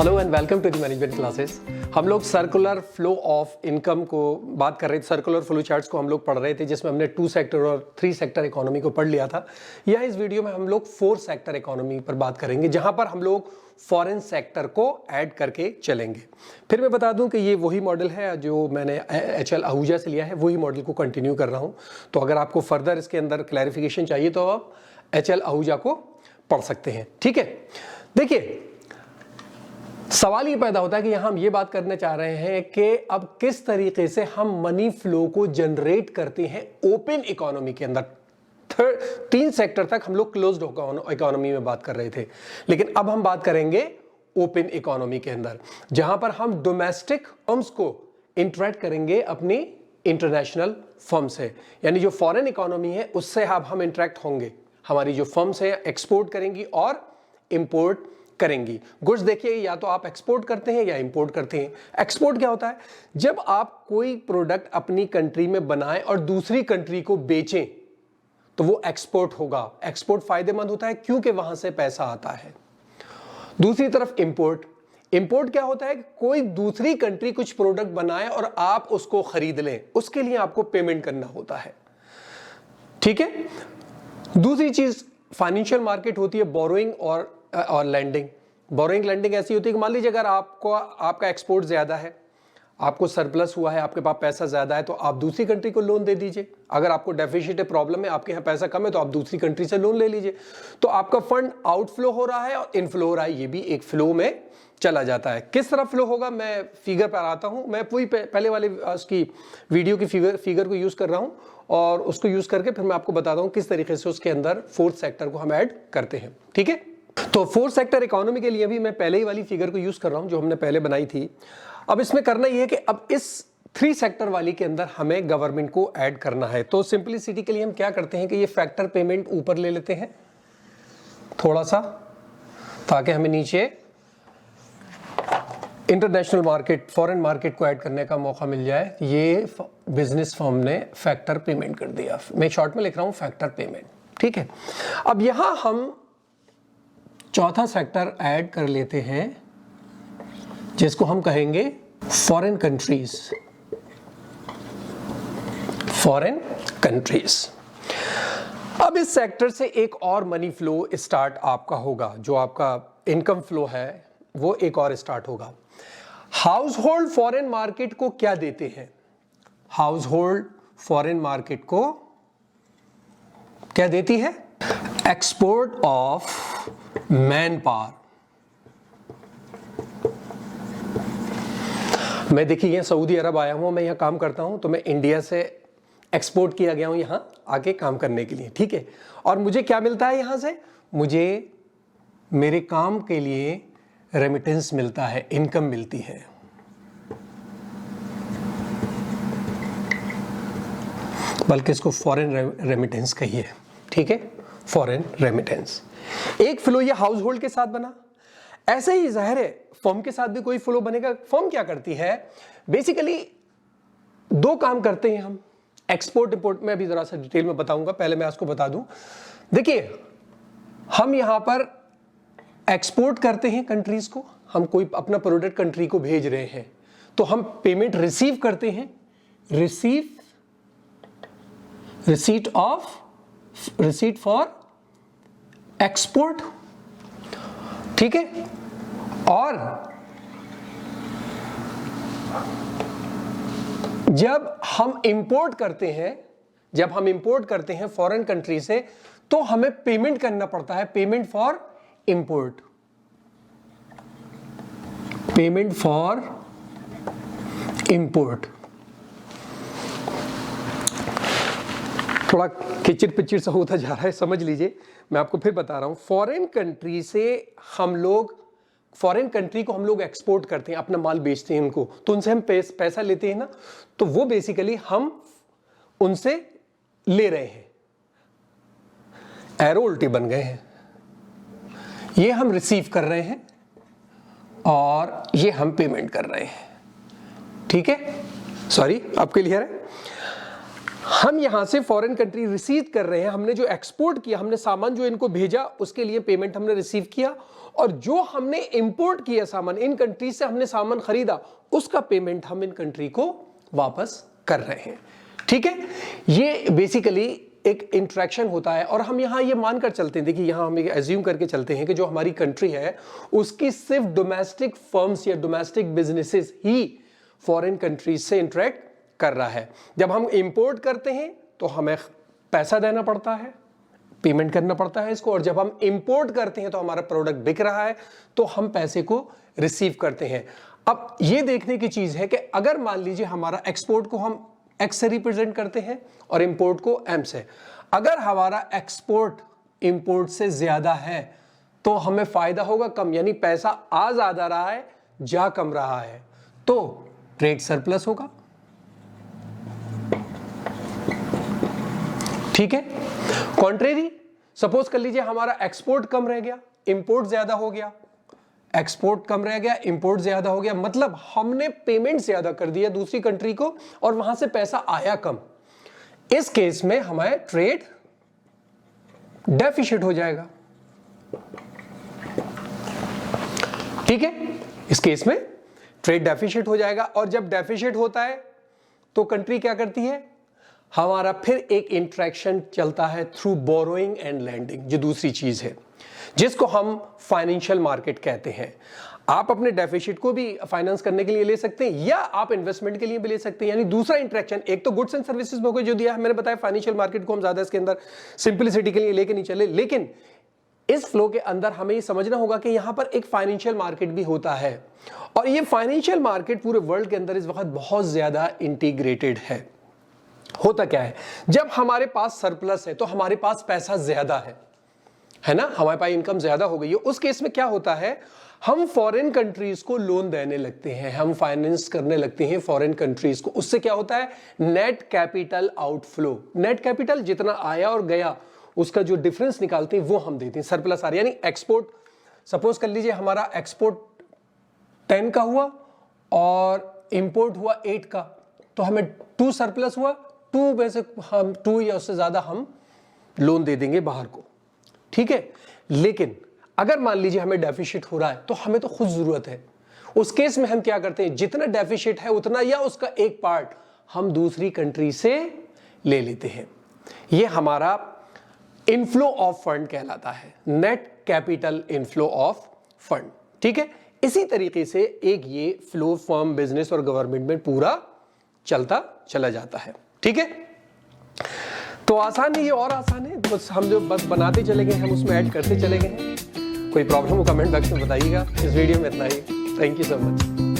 Hello and welcome to the management classes. हम लोग circular flow of income को बात कर रहे थे, सर्कुलर फ्लो चार्ट्स को हम लोग पढ़ रहे थे, जिसमें हमने 2 सेक्टर और 3 सेक्टर इकोनॉमी को पढ़ लिया था। या इस वीडियो में हम लोग 4 सेक्टर इकोनॉमी पर बात करेंगे, जहां पर हम लोग फॉरेन सेक्टर को ऐड करके चलेंगे। फिर मैं बता दूं कि ये वही मॉडल है जो मैंने HL आहूजा से लिया है, वही मॉडल को कंटिन्यू कर रहा हूं। तो अगर आपको फर्दर इसके अंदर क्लैरिफिकेशन चाहिए तो आप HL आहूजा को पढ़ सकते हैं। ठीक है, देखिए सवाल ये पैदा होता है कि यहां हम ये बात करने चाह रहे हैं कि अब किस तरीके से हम मनी फ्लो को जनरेट करते हैं ओपन इकोनॉमी के अंदर। 3 सेक्टर तक हम लोग क्लोज्ड इकोनॉमी में बात कर रहे थे, लेकिन अब हम बात करेंगे ओपन इकोनॉमी के अंदर, जहां पर हम डोमेस्टिक फर्म्स को इंटरेक्ट करेंगे अपनी इंटरनेशनल फर्म से। यानी जो फॉरेन इकोनॉमी है उससे अब हम इंटरेक्ट होंगे। हमारी जो फर्म्स है एक्सपोर्ट करेंगी और इंपोर्ट करेंगी। गुड्स देखिए, या तो आप एक्सपोर्ट करते हैं या इंपोर्ट करते हैं। एक्सपोर्ट क्या होता है? जब आप कोई प्रोडक्ट अपनी कंट्री में बनाएं और दूसरी कंट्री को बेचें तो वो एक्सपोर्ट होगा। एक्सपोर्ट फायदेमंद होता है क्योंकि वहां से पैसा आता है। दूसरी तरफ इंपोर्ट, इंपोर्ट क्या होता है? कोई दूसरी कंट्री कुछ प्रोडक्ट बनाए और आप उसको खरीद लें, उसके लिए आपको पेमेंट करना होता है। ठीक है, दूसरी चीज फाइनेंशियल मार्केट होती है बोरोइंग और लैंडिंग। बोरोइंग लैंडिंग ऐसी होती है कि मान लीजिए अगर आपका एक्सपोर्ट ज्यादा है, आपको सरप्लस हुआ है, आपके पास पैसा ज्यादा है, तो आप दूसरी कंट्री को लोन दे दीजिए। अगर आपको डेफिसिट है, प्रॉब्लम है, आपके यहाँ पैसा कम है, तो आप दूसरी कंट्री से लोन ले लीजिए। तो आपका फंड आउटफ्लो हो रहा है और इनफ्लो हो रहा है, ये भी एक फ्लो में चला जाता है। किस तरह फ्लो होगा मैं फिगर पर आता हूं। मैं पूरी पहले वाले उसकी वीडियो की फिगर को यूज कर रहा हूं और उसको यूज करके फिर मैं आपको बताता हूं किस तरीके से उसके अंदर 4th सेक्टर को हम ऐड करते हैं। ठीक है, तो 4th सेक्टर इकोनॉमी के लिए भी मैं पहले ही वाली फिगर को यूज कर रहा हूं जो हमने पहले बनाई थी। अब इसमें करना यह है कि अब इस 3 सेक्टर वाली के अंदर हमें गवर्नमेंट को ऐड करना है। तो सिंपलिसिटी के लिए हम क्या करते हैं कि ये फैक्टर पेमेंट ऊपर ले लेते हैं थोड़ा सा, ताकि हमें नीचे इंटरनेशनल मार्केट, फॉरेन मार्केट को ऐड करने का मौका मिल जाए। ये बिजनेस फर्म ने फैक्टर पेमेंट कर दिया, मैं शॉर्ट में लिख रहा हूं फैक्टर पेमेंट। ठीक है, अब यहां हम 4था सेक्टर ऐड कर लेते हैं जिसको हम कहेंगे फॉरेन कंट्रीज। फॉरेन कंट्रीज, अब इस सेक्टर से एक और मनी फ्लो स्टार्ट आपका होगा, जो आपका इनकम फ्लो है वो एक और स्टार्ट होगा। हाउस होल्ड फॉरेन मार्केट को क्या देते हैं? हाउस होल्ड फॉरेन मार्केट को क्या देती है? Export of man power. मैं देखिए यहाँ सऊदी अरब आया हूं, मैं यहाँ काम करता हूं, तो मैं इंडिया से एक्सपोर्ट किया गया हूं यहाँ आके काम करने के लिए। ठीक है, और मुझे क्या मिलता है यहां से? मुझे मेरे काम के लिए रेमिटेंस मिलता है, इनकम मिलती है। बल्कि इसको फॉरेन रेमिटेंस कहिए। ठीक है, फॉरेन रेमिटेंस। एक फ्लो ये हाउस होल्ड के साथ बना, ऐसे ही जाहिर है फर्म के साथ भी कोई फ्लो बनेगा। फर्म क्या करती है? बेसिकली 2 काम करते हैं हम, एक्सपोर्ट इंपोर्ट में अभी जरा सा डिटेल में बताऊंगा, पहले मैं आपको बता दूं। देखिए, हम यहां पर एक्सपोर्ट करते हैं कंट्रीज को, हम कोई अपना प्रोडक्ट कंट्री को भेज रहे हैं तो हम पेमेंट रिसीव करते हैं, रिसीट फॉर एक्सपोर्ट। ठीक है, और जब हम इंपोर्ट करते हैं फॉरेन कंट्री से, तो हमें पेमेंट करना पड़ता है, payment for import, payment for import. थोड़ा किचिर पिचिर सा होता जा रहा है, समझ लीजिए, मैं आपको फिर बता रहा हूं। फॉरेन कंट्री को हम लोग एक्सपोर्ट करते हैं, अपना माल बेचते हैं उनको, तो उनसे हम पैसा लेते हैं ना, तो वो बेसिकली हम उनसे ले रहे हैं। एरो उल्टे बन गए हैं, ये हम रिसीव कर रहे हैं और ये हम पेमेंट कर रहे हैं। ठीक है, सॉरी, अब क्लियर है? हम यहां से फॉरेन कंट्री रिसीव कर रहे हैं, हमने जो एक्सपोर्ट किया, हमने सामान जो इनको भेजा उसके लिए पेमेंट हमने रिसीव किया, और जो हमने इंपोर्ट किया सामान, इन कंट्री से हमने सामान खरीदा, उसका पेमेंट हम इन कंट्री को वापस कर रहे हैं। ठीक है, ये बेसिकली एक इंट्रैक्शन होता है। और हम यहाँ ये मानकर चलते हैं, देखिए यहाँ हम एज्यूम करके चलते हैं कि जो हमारी कंट्री है उसकी सिर्फ डोमेस्टिक फर्म्स या डोमेस्टिक बिजनेसेस ही फॉरेन कंट्रीज से इंटरेक्ट कर रहा है। जब हम इंपोर्ट करते हैं तो हमें पैसा देना पड़ता है, पेमेंट करना पड़ता है इसको, और जब हम इंपोर्ट करते हैं तो हमारा प्रोडक्ट बिक रहा है तो हम पैसे को रिसीव करते हैं। अब ये देखने की चीज है कि अगर मान लीजिए हमारा एक्सपोर्ट को हम एक्स से रिप्रेजेंट करते हैं और इंपोर्ट को एम से, अगर हमारा एक्सपोर्ट इंपोर्ट से ज्यादा है तो हमें फायदा होगा कम, यानी पैसा आ ज्यादा रहा है जा कम रहा है, तो ट्रेड सरप्लस होगा। ठीक है, कॉन्ट्रेरी, सपोज कर लीजिए हमारा एक्सपोर्ट कम रह गया, इंपोर्ट ज्यादा हो गया, एक्सपोर्ट कम रह गया, इंपोर्ट ज्यादा हो गया, मतलब हमने पेमेंट ज्यादा कर दिया दूसरी कंट्री को और वहां से पैसा आया कम। इस केस में हमारे ट्रेड डेफिसिट हो जाएगा। ठीक है, इस केस में ट्रेड डेफिसिट हो जाएगा, और जब डेफिसिट होता है तो कंट्री क्या करती है, हमारा फिर एक इंट्रैक्शन चलता है थ्रू बोरोइंग एंड लैंडिंग, जो दूसरी चीज है जिसको हम फाइनेंशियल मार्केट कहते हैं। आप अपने डेफिसिट को भी फाइनेंस करने के लिए ले सकते हैं या आप इन्वेस्टमेंट के लिए भी ले सकते हैं। यानी दूसरा इंट्रैक्शन, एक तो गुड्स एंड सर्विसेज में जो दिया है, मैंने बताया फाइनेंशियल मार्केट को हम ज्यादा इसके अंदर सिंपलिसिटी के लिए लेके नहीं चले, लेकिन इस फ्लो के अंदर हमें ये समझना होगा कि यहां पर एक फाइनेंशियल मार्केट भी होता है, और ये फाइनेंशियल मार्केट पूरे वर्ल्ड के अंदर इस वक्त बहुत ज्यादा इंटीग्रेटेड है। होता क्या है, जब हमारे पास सरप्लस है तो हमारे पास पैसा ज्यादा है ना, हमारे पास इनकम ज्यादा हो गई है, उस केस में क्या होता है, हम फॉरेन कंट्रीज को लोन देने लगते हैं, हम फाइनेंस करने लगते हैं फॉरेन कंट्रीज को। उससे क्या होता है, net capital outflow, net capital जितना आया और गया उसका जो डिफरेंस निकालते हैं वो हम देते हैं, सरप्लस आ रहा है। यानी एक्सपोर्ट, सपोज कर लीजिए हमारा एक्सपोर्ट 10 का हुआ और इंपोर्ट हुआ 8 का, तो हमें 2 सरप्लस हुआ, 2 में से हम 2 या उससे ज्यादा हम लोन दे देंगे बाहर को। ठीक है, लेकिन अगर मान लीजिए हमें डेफिसिट हो रहा है तो हमें तो खुद जरूरत है, उस केस में हम क्या करते हैं, जितना डेफिसिट है उतना या उसका एक पार्ट हम दूसरी कंट्री से ले लेते हैं। यह हमारा इनफ्लो ऑफ फंड कहलाता है, net capital inflow of fund. ठीक है, इसी तरीके से एक ये फ्लो फर्म, बिजनेस और गवर्नमेंट में पूरा चलता चला जाता है। ठीक है, तो आसान है, ये और आसान है, बस हम जो बस बनाते चले गए, हम उसमें ऐड करते चले गए। कोई प्रॉब्लम हो कमेंट बॉक्स में बताइएगा। इस वीडियो में इतना ही, थैंक यू सो मच।